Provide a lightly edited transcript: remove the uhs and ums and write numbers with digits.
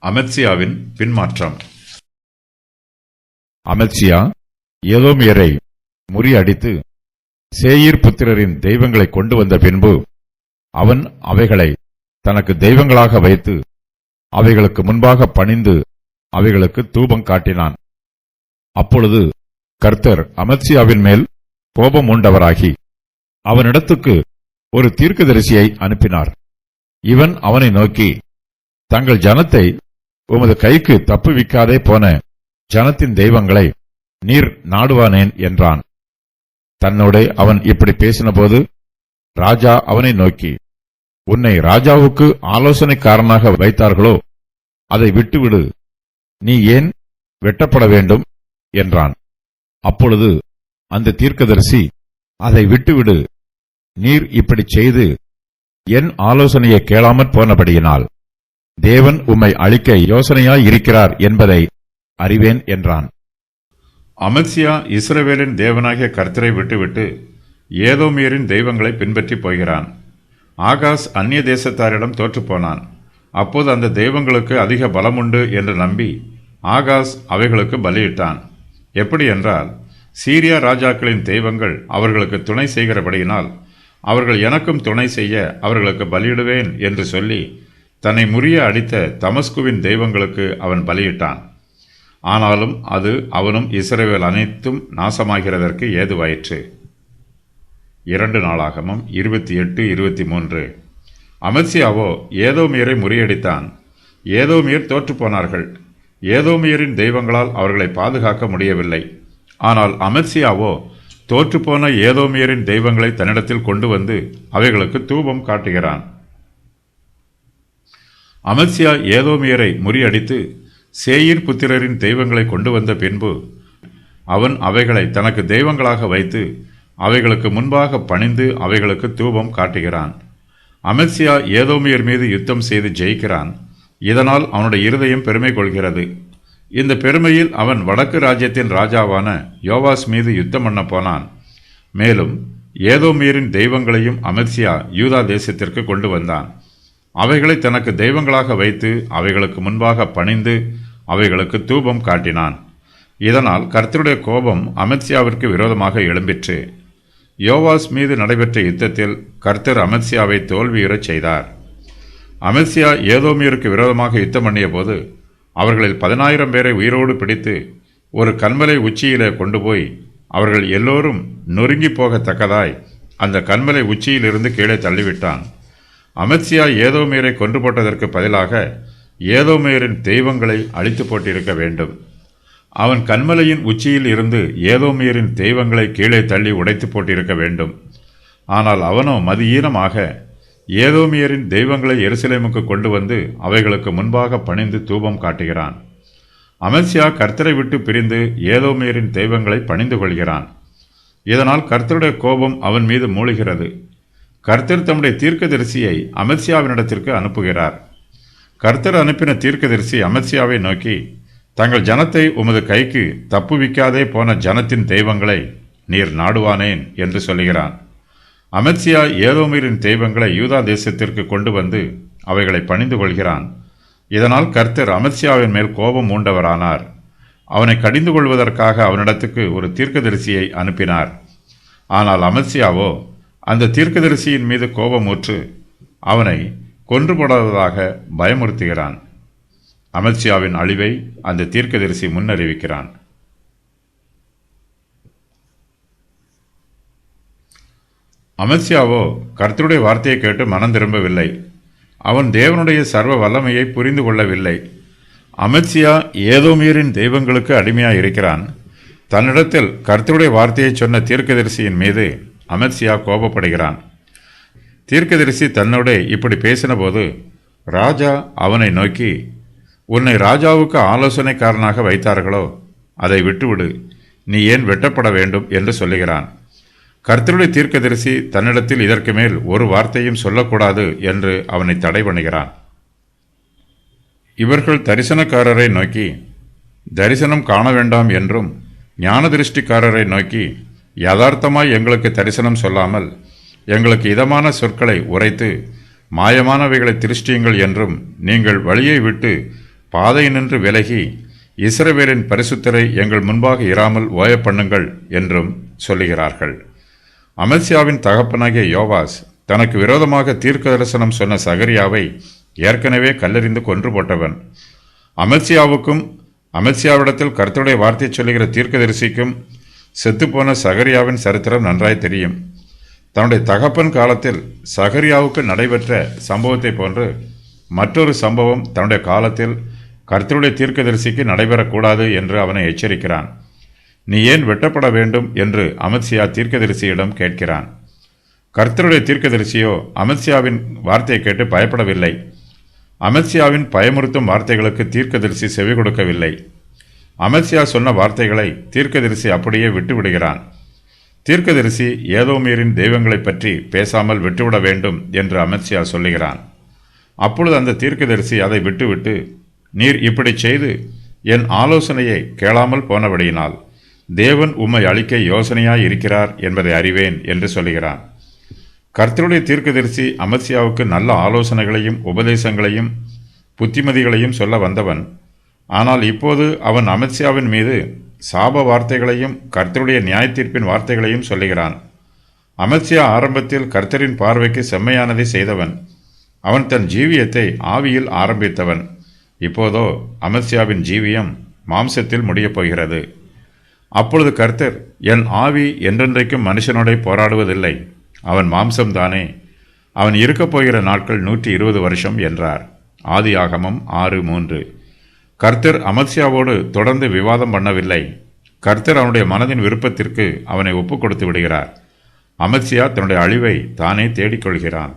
அமத்சியாவின் பின்மாற்றம். அமத்சியா ஏதோமியரை முறியடித்து சேயீர் புத்திரரின் தெய்வங்களை கொண்டு வந்த பின்பு அவன் அவைகளை தனக்கு தெய்வங்களாக வைத்து அவைகளுக்கு முன்பாக பணிந்து அவைகளுக்கு தூபம் காட்டினான். அப்பொழுது கர்த்தர் அமத்சியாவின் மேல் கோபம் உண்டவராகி அவனிடத்துக்கு ஒரு தீர்க்கதரிசியை அனுப்பினார். இவன் அவனை நோக்கி, தங்கள் ஜனத்தை உமது கைக்கு தப்புவிக்காதே போன ஜனத்தின் தெய்வங்களை நீர் நாடுவானேன் என்றான். தன்னோடே அவன் இப்படி பேசினபோது ராஜா அவனை நோக்கி, உன்னை ராஜாவுக்கு ஆலோசனைக்காரனாக வைத்தார்களோ அதை விட்டுவிடு, நீ ஏன் வெட்டப்பட வேண்டும் என்றான். அப்பொழுது அந்த தீர்க்கதரிசி, அதை விட்டுவிடு, நீர் இப்படி செய்து என் ஆலோசனையை கேளாமற் போனபடியினால் தேவன் உம்மை அழிக்க யோசனையாயிருக்கிறார் என்பதை அறிவேன் என்றான். அமத்சியா இஸ்ரவேலின் தேவனாகிய கர்த்தரை விட்டுவிட்டு ஏதோமியரின் தெய்வங்களை பின்பற்றி போகிறான். ஆகாஸ் அந்நிய தேசத்தாரிடம் தோற்றுப்போனான். அப்போது அந்த தெய்வங்களுக்கு அதிக பலமுண்டு என்று நம்பி ஆகாஸ் அவைகளுக்கு பலியிட்டான். எப்படி என்றால், சீரியா ராஜாக்களின் தெய்வங்கள் அவர்களுக்கு துணை செய்கிறபடியினால் அவர்கள் எனக்கும் துணை செய்ய அவர்களுக்கு பலியிடுவேன் என்று சொல்லி தன்னை முறிய அடித்த தமஸ்குவின் தெய்வங்களுக்கு அவன் பலியிட்டான். ஆனாலும் அது அவனும் இஸ்ரவேல் அனைத்தும் நாசமாகிறதற்கு ஏதுவாயிற்று. 2 நாளாகமம் 28-23. அமத்சியாவோ ஏதோமியரை முறியடித்தான். ஏதோமியர் தோற்றுப்போனார்கள். ஏதோமியரின் தெய்வங்களால் அவர்களை பாதுகாக்க முடியவில்லை. ஆனால் அமத்சியாவோ தோற்றுப்போன ஏதோமியரின் தெய்வங்களை தன்னிடத்தில் கொண்டு வந்து அவைகளுக்கு தூபம் காட்டுகிறான். அமத்சியா ஏதோமியரை முறியடித்து சேயீர் புத்திரரின் தெய்வங்களை கொண்டு வந்த பின்பு அவன் அவைகளை தனக்கு தெய்வங்களாக வைத்து அவைகளுக்கு முன்பாக பணிந்து அவைகளுக்கு தூபம் காட்டுகிறான். அமத்சியா ஏதோமியர் மீது யுத்தம் செய்து ஜெயிக்கிறான். இதனால் அவனுடைய இருதயம் பெருமை கொள்கிறது. இந்த பெருமையில் அவன் வடக்கு ராஜ்யத்தின் ராஜாவான யோவாஸ் மீது யுத்தம் பண்ண போனான். மேலும் ஏதோமியரின் தெய்வங்களையும் அமத்சியா யூதா தேசத்திற்கு கொண்டு வந்தான். அவைகளை தனக்கு தெய்வங்களாக வைத்து அவைகளுக்கு முன்பாக பணிந்து அவைகளுக்கு தூபம் காட்டினான். இதனால் கர்த்தருடைய கோபம் அமத்சியாவிற்கு விரோதமாக எழும்பிற்று. யோவாஸ் மீது நடைபெற்ற யுத்தத்தில் கர்த்தர் அமத்சியாவை தோல்வியுறச் செய்தார். அமத்சியா ஏதோமியருக்கு விரோதமாக யுத்தம் பண்ணிய போது அவர்களில் 10,000 பேரை உயிரோடு பிடித்து ஒரு கன்மலை உச்சியிலே கொண்டு போய் அவர்கள் எல்லோரும் நொறுங்கி போகத்தக்கதாய் அந்த கன்மலை உச்சியிலிருந்து கீழே தள்ளிவிட்டான். அமத்சியா ஏதோமியரை கொன்று போட்டதற்கு பதிலாக ஏதோமியரின் தெய்வங்களை அழித்து போட்டிருக்க வேண்டும். அவன் கன்மலையின் உச்சியில் இருந்து ஏதோமியரின் தெய்வங்களை கீழே தள்ளி உடைத்து போட்டிருக்க வேண்டும். ஆனால் அவனோ மதியீனமாக ஏதோமியரின் தெய்வங்களை எருசலேமுக்கு கொண்டு வந்து அவைகளுக்கு முன்பாக பணிந்து தூபம் காட்டுகிறான். அமத்சியா கர்த்தரை விட்டு பிரிந்து ஏதோமியரின் தெய்வங்களை பணிந்து கொள்கிறான். இதனால் கர்த்தருடைய கோபம் அவன் மீது மூழ்கிறது. கர்த்தர் தம்முடைய தீர்க்கதரிசியை அமத்சியாவினிடத்திற்கு அனுப்புகிறார். கர்த்தர் அனுப்பின தீர்க்கதரிசி அமத்சியாவை நோக்கி, தங்கள் ஜனத்தை உமது கைக்கு தப்புவிக்காதே போன ஜனத்தின் தெய்வங்களை நீர் நாடுவானேன் என்று சொல்லுகிறான். அமத்சியா ஏதோமியரின் தெய்வங்களை யூதா தேசத்திற்கு கொண்டு வந்து அவைகளை பணிந்து கொள்கிறான். இதனால் கர்த்தர் அமத்சியாவின் மேல் கோபம் மூண்டவரானார். அவனை கடிந்து கொள்வதற்காக அவனிடத்துக்கு ஒரு தீர்க்கதரிசியை அனுப்பினார். ஆனால் அமத்சியாவோ அந்த தீர்க்கதரிசியின் மீது கோபமுற்று அவனை கொன்று போடுவதாக பயமுறுத்துகிறான். அமத்சியாவின் அழிவை அந்த தீர்க்கதரிசி முன்னறிவிக்கிறான். அமத்சியாவோ கர்த்தருடைய வார்த்தையை கேட்டு மனம் திரும்பவில்லை. அவன் தேவனுடைய சர்வ வல்லமையை புரிந்து கொள்ளவில்லை. அமத்சியா ஏதோமியரின் தெய்வங்களுக்கு அடிமையாக இருக்கிறான். தன்னிடத்தில் கர்த்தருடைய வார்த்தையை சொன்ன தீர்க்கதரிசியின் மீது அமத்சியா கோபப்படுகிறான். தீர்க்கதரிசி தன்னோட இப்படி பேசின போது ராஜா அவனை நோக்கி, உன்னை ராஜாவுக்கு ஆலோசனைக்காரனாக வைத்தார்களோ அதை விட்டுவிடு, நீ ஏன் வெட்டப்பட வேண்டும் என்று சொல்லுகிறான். கர்த்தருடைய தீர்க்கதரிசி தன்னிடத்தில் இதற்கு மேல் ஒரு வார்த்தையும் சொல்லக்கூடாது என்று அவனை தடை பண்ணுகிறான். இவர்கள் தரிசனக்காரரை நோக்கி தரிசனம் காண வேண்டாம் என்றும், ஞான திருஷ்டிக்காரரை நோக்கி யதார்த்தமாய் எங்களுக்கு தரிசனம் சொல்லாமல் எங்களுக்கு இதமான சொற்களை உரைத்து மாயமானவைகளை திருஷ்டியுங்கள் என்றும் நீங்கள் வழியை விட்டு பாதையினின்று விலகி இஸ்ரவேலின் பரிசுத்தரை எங்கள் முன்பாக இராமல் ஓய பண்ணுங்கள் என்றும் சொல்லுகிறார்கள். அமத்சியாவின் தகப்பனாகிய யோவாஸ் தனக்கு விரோதமாக தீர்க்க தரிசனம் சொன்ன சகரியாவை ஏற்கனவே கல்லெறிந்து கொன்று போட்டவன். அமத்சியாவுக்கும் அமத்சியாவிடத்தில் கர்த்தருடைய வார்த்தை சொல்லுகிற தீர்க்கதரிசிக்கும் செத்துப்போன சகரியாவின் சரித்திரம் நன்றாய் தெரியும். தன்னுடைய தகப்பன் காலத்தில் சகரியாவுக்கு நடைபெற்ற சம்பவத்தை போன்று மற்றொரு சம்பவம் தன்னுடைய காலத்தில் கர்த்தருடைய தீர்க்கதரிசிக்கு நடைபெறக்கூடாது என்று அவனை எச்சரிக்கிறான். நீ ஏன் வெட்டப்பட வேண்டும் என்று அமத்சியா தீர்க்கதரிசியிடம் கேட்கிறான். கர்த்தருடைய தீர்க்கதரிசியோ அமத்சியாவின் வார்த்தையை கேட்டு பயப்படவில்லை. அமத்சியாவின் பயமுறுத்தும் வார்த்தைகளுக்கு தீர்க்கதரிசி செவி கொடுக்கவில்லை. அமத்சியா சொன்ன வார்த்தைகளை தீர்க்கதரிசி அப்படியே விட்டுவிடுகிறான். தீர்க்கதரிசி ஏதோமியரின் தெய்வங்களை பற்றி பேசாமல் விட்டுவிட வேண்டும் என்று அமத்சியா சொல்லுகிறான். அப்பொழுது அந்த தீர்க்கதரிசி அதை விட்டுவிட்டு, நீர் இப்படி செய்து என் ஆலோசனையை கேளாமல் போனபடியினால் தேவன் உம்மை அழிக்க யோசனையாய் இருக்கிறார் என்பதை அறிவேன் என்று சொல்லுகிறான். கர்த்தருடைய தீர்க்கதரிசி அமத்சியாவுக்கு நல்ல ஆலோசனைகளையும் உபதேசங்களையும் புத்திமதிகளையும் சொல்ல வந்தவன். ஆனால் இப்போது அவன் அமத்சியாவின் மீது சாப வார்த்தைகளையும் கர்த்தருடைய நியாயத்தீர்ப்பின் வார்த்தைகளையும் சொல்லுகிறான். அமத்சியா ஆரம்பத்தில் கர்த்தரின் பார்வைக்கு செம்மையானதை செய்தவன். அவன் தன் ஜீவியத்தை ஆவியில் ஆரம்பித்தவன். இப்போதோ அமத்சியாவின் ஜீவியம் மாம்சத்தில் முடியப் போகிறது. அப்பொழுது கர்த்தர், என் ஆவி என்றென்றைக்கும் மனுஷனோட போராடுவதில்லை, அவன் மாம்சம்தானே, அவன் இருக்கப் போகிற நாட்கள் 120 வருஷம் என்றார். ஆதியாகமம் 6:3. கர்த்தர் அமத்சியாவோடு தொடர்ந்து விவாதம் பண்ணவில்லை. கர்த்தர் அவனுடைய மனதின் விருப்பத்திற்கு அவனை ஒப்புக் கொடுத்து விடுகிறார். அமத்சியா தன்னுடைய அழிவை தானே தேடிக்கொள்கிறான்.